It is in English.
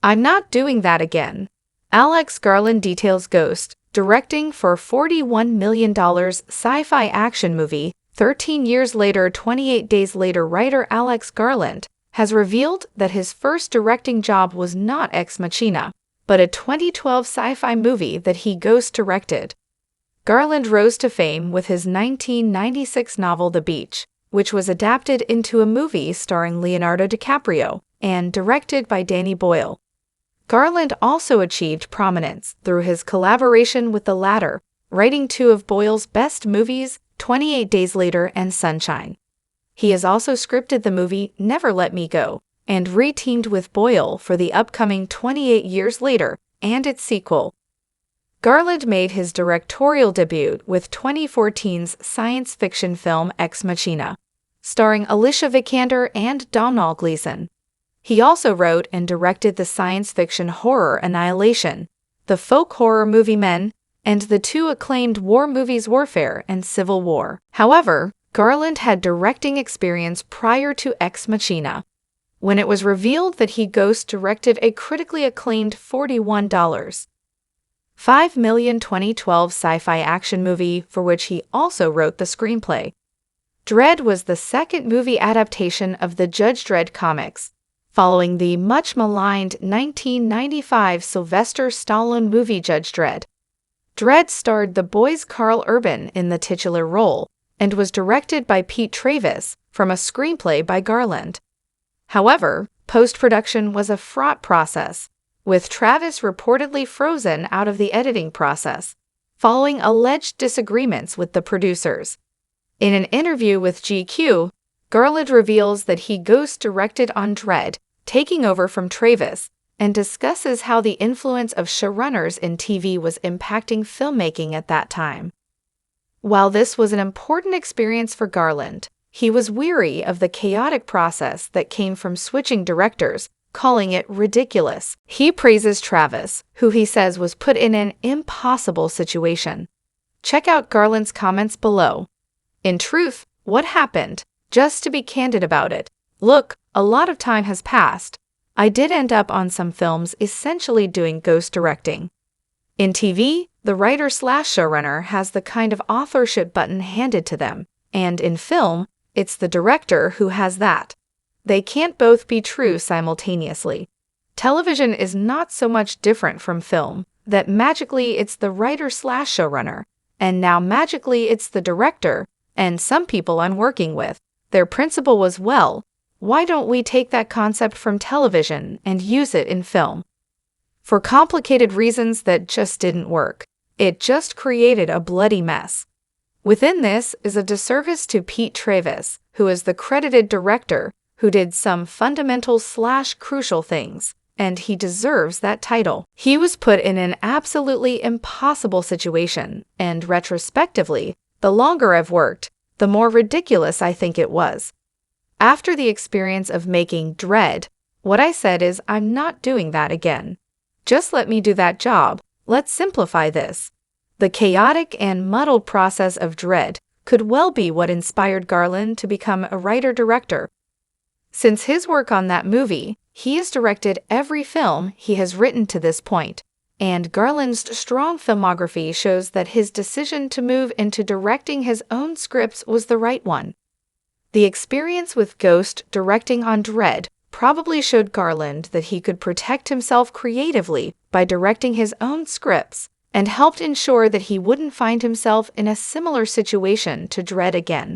I'm not doing that again. Alex Garland details Ghost, directing for $41 million sci-fi action movie. 13 years later, 28 days later, writer Alex Garland has revealed that his first directing job was not Ex Machina, but a 2012 sci-fi movie that he ghost-directed. Garland rose to fame with his 1996 novel The Beach, which was adapted into a movie starring Leonardo DiCaprio and directed by Danny Boyle. Garland also achieved prominence through his collaboration with the latter, writing two of Boyle's best movies, 28 Days Later and Sunshine. He has also scripted the movie Never Let Me Go and re-teamed with Boyle for the upcoming 28 Years Later and its sequel. Garland made his directorial debut with 2014's science fiction film Ex Machina, starring Alicia Vikander and Domhnall Gleeson. He also wrote and directed the science fiction horror Annihilation, the folk horror movie Men, and the two acclaimed war movies Warfare and Civil War. However, Garland had directing experience prior to Ex Machina, when it was revealed that he ghost-directed a critically acclaimed $41.5 million 2012 sci-fi action movie for which he also wrote the screenplay. Dredd was the second movie adaptation of the Judge Dredd comics, following the much-maligned 1995 Sylvester Stallone movie Judge Dredd. Dredd starred the boy's Carl Urban in the titular role and was directed by Pete Travis from a screenplay by Garland. However, post-production was a fraught process, with Travis reportedly frozen out of the editing process, following alleged disagreements with the producers. In an interview with GQ, Garland reveals that he ghost-directed on Dredd, taking over from Travis, and discusses how the influence of showrunners in TV was impacting filmmaking at that time. While this was an important experience for Garland, he was weary of the chaotic process that came from switching directors, calling it ridiculous. He praises Travis, who he says was put in an impossible situation. Check out Garland's comments below. In truth, what happened? Just to be candid about it, look, a lot of time has passed. I did end up on some films essentially doing ghost directing. In TV, the writer/showrunner has the kind of authorship button handed to them, and in film, it's the director who has that. They can't both be true simultaneously. Television is not so much different from film, that magically it's the writer/showrunner, and now magically it's the director, and some people I'm working with. Their principle was, well, why don't we take that concept from television and use it in film? For complicated reasons that just didn't work. It just created a bloody mess. Within this is a disservice to Pete Travis, who is the credited director, who did some fundamental/crucial things, and he deserves that title. He was put in an absolutely impossible situation, and retrospectively, the longer I've worked, the more ridiculous I think it was. After the experience of making Dredd, what I said is I'm not doing that again. Just let me do that job. Let's simplify this. The chaotic and muddled process of Dredd could well be what inspired Garland to become a writer-director. Since his work on that movie, he has directed every film he has written to this point, and Garland's strong filmography shows that his decision to move into directing his own scripts was the right one. The experience with Ghost directing on Dredd probably showed Garland that he could protect himself creatively by directing his own scripts, and helped ensure that he wouldn't find himself in a similar situation to Dredd again.